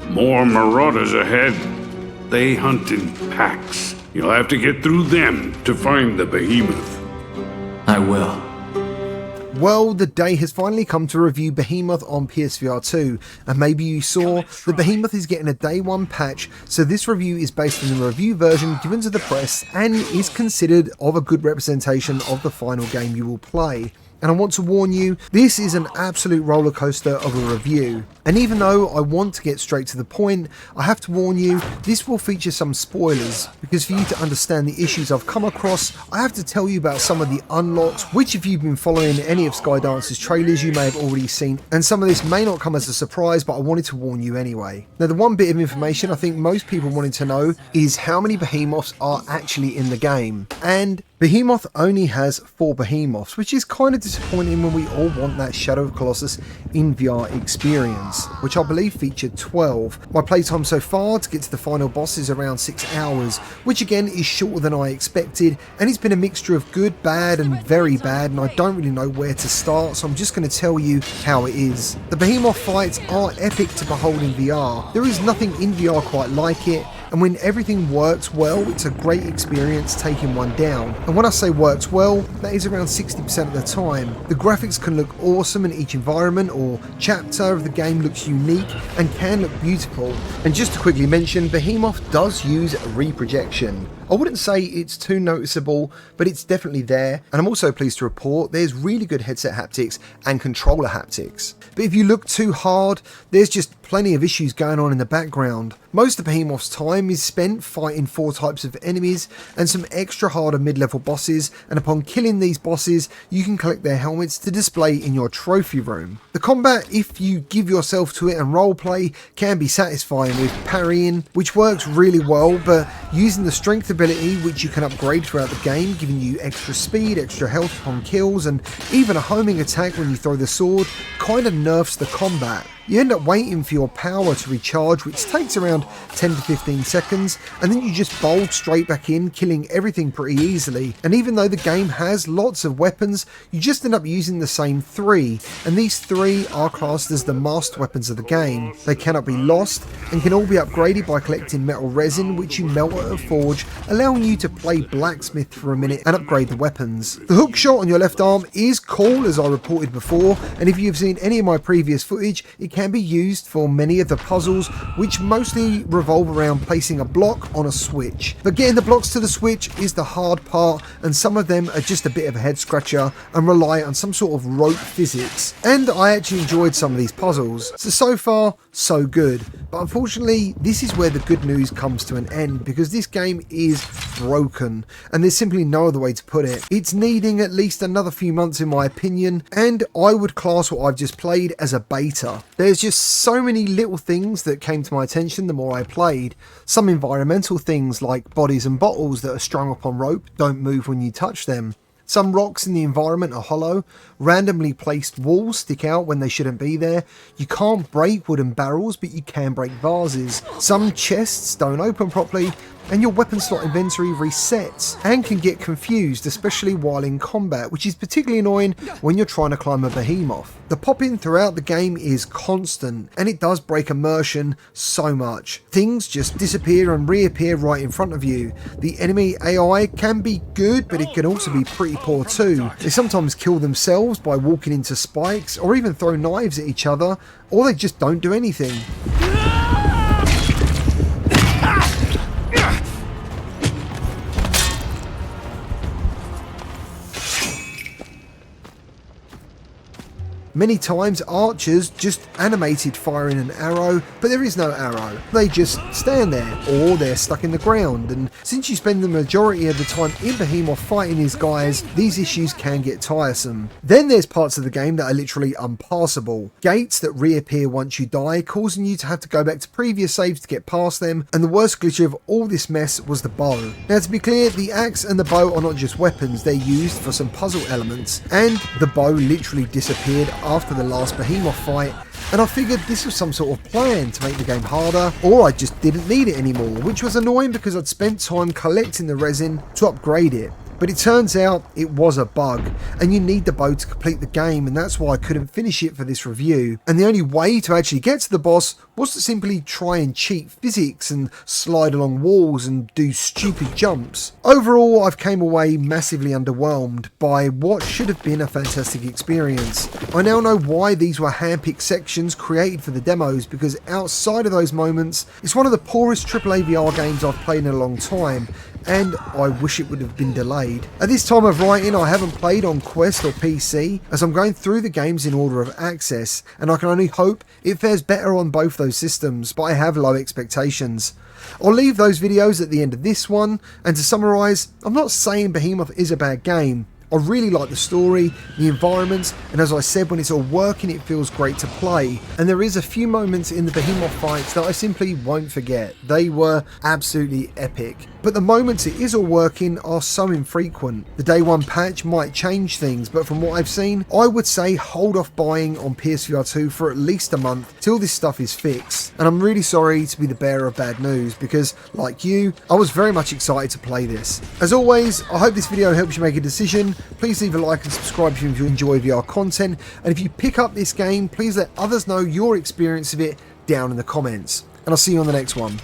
More marauders ahead. They hunt in packs. You'll have to get through them to find the behemoth. I will. Well, the day has finally come to review Behemoth on PSVR2, and maybe you saw that Behemoth is getting a day one patch, so this review is based on the review version given to the press and is considered of a good representation of the final game you will play. And I want to warn you, this is an absolute roller coaster of a review. And even though I want to get straight to the point, I have to warn you, this will feature some spoilers, because for you to understand the issues I've come across, I have to tell you about some of the unlocks, which if you've been following any of Skydance's trailers, you may have already seen, and some of this may not come as a surprise, but I wanted to warn you anyway. Now, the one bit of information I think most people wanted to know is how many behemoths are actually in the game. And Behemoth only has 4 behemoths, which is kind of disappointing when we all want that Shadow of Colossus in VR experience, which I believe featured 12. My playtime so far to get to the final boss is around 6 hours, which again is shorter than I expected, and it's been a mixture of good, bad and very bad, and I don't really know where to start, so I'm just going to tell you how it is. The behemoth fights are epic to behold in VR. There is nothing in VR quite like it, and when everything works well, it's a great experience taking one down. And when I say works well, that is around 60% of the time. The graphics can look awesome and each environment or chapter of the game looks unique and can look beautiful. And just to quickly mention, Behemoth does use reprojection. I wouldn't say it's too noticeable, but it's definitely there, and I'm also pleased to report there's really good headset haptics and controller haptics. But if you look too hard, there's just plenty of issues going on in the background. Most of Behemoth's time is spent fighting 4 types of enemies and some extra harder mid-level bosses, and upon killing these bosses, you can collect their helmets to display in your trophy room. The combat, if you give yourself to it and roleplay, can be satisfying with parrying, which works really well, but using the strength ability, which you can upgrade throughout the game, giving you extra speed, extra health upon kills, and even a homing attack when you throw the sword, kind of nerfs the combat. You end up waiting for your power to recharge, which takes around 10 to 15 seconds, and then you just bowl straight back in, killing everything pretty easily. And even though the game has lots of weapons, you just end up using the same 3, and these 3 are classed as the master weapons of the game. They cannot be lost, and can all be upgraded by collecting metal resin, which you melt at a forge, allowing you to play blacksmith for a minute and upgrade the weapons. The hook shot on your left arm is cool, as I reported before, and if you've seen any of my previous footage, it can be used for many of the puzzles, which mostly revolve around placing a block on a switch. But getting the blocks to the switch is the hard part, and some of them are just a bit of a head scratcher and rely on some sort of rope physics. And I actually enjoyed some of these puzzles. So far, so good. But unfortunately, this is where the good news comes to an end, because this game is broken, and there's simply no other way to put it. It's needing at least another few months in my opinion, and I would class what I've just played as a beta. There's just so many little things that came to my attention the more I played. Some environmental things like bodies and bottles that are strung up on rope don't move when you touch them. Some rocks in the environment are hollow, randomly placed walls stick out when they shouldn't be there, you can't break wooden barrels but you can break vases, some chests don't open properly, and your weapon slot inventory resets and can get confused, especially while in combat, which is particularly annoying when you're trying to climb a behemoth. The popping throughout the game is constant, and it does break immersion so much. Things just disappear and reappear right in front of you. The enemy AI can be good, but it can also be pretty poor too. They sometimes kill themselves by walking into spikes, or even throw knives at each other, or they just don't do anything. Many times archers just animated firing an arrow, but there is no arrow. They just stand there, or they're stuck in the ground, and since you spend the majority of the time in Behemoth fighting these guys, these issues can get tiresome. Then there's parts of the game that are literally unpassable. Gates that reappear once you die, causing you to have to go back to previous saves to get past them, and the worst glitch of all this mess was the bow. Now, to be clear, the axe and the bow are not just weapons, they're used for some puzzle elements, and the bow literally disappeared after the last Behemoth fight, and I figured this was some sort of plan to make the game harder, or I just didn't need it anymore, which was annoying because I'd spent time collecting the resin to upgrade it. But it turns out it was a bug, and you need the bow to complete the game, and that's why I couldn't finish it for this review. And the only way to actually get to the boss was to simply try and cheat physics and slide along walls and do stupid jumps. Overall, I've came away massively underwhelmed by what should have been a fantastic experience. I now know why these were handpicked sections created for the demos, because outside of those moments, it's one of the poorest AAA VR games I've played in a long time, and I wish it would have been delayed. At this time of writing, I haven't played on Quest or PC, as I'm going through the games in order of access, and I can only hope it fares better on both those systems, but I have low expectations. I'll leave those videos at the end of this one, and to summarise, I'm not saying Behemoth is a bad game. I really like the story, the environments, and as I said, when it's all working it feels great to play. And there is a few moments in the Behemoth fights that I simply won't forget. They were absolutely epic. But the moments it is all working are so infrequent. The day one patch might change things, but from what I've seen, I would say hold off buying on PSVR2 for at least a month till this stuff is fixed. And I'm really sorry to be the bearer of bad news, because like you, I was very much excited to play this. As always, I hope this video helps you make a decision. Please leave a like and subscribe if you enjoy VR content, and if you pick up this game, please let others know your experience of it down in the comments. And I'll see you on the next one.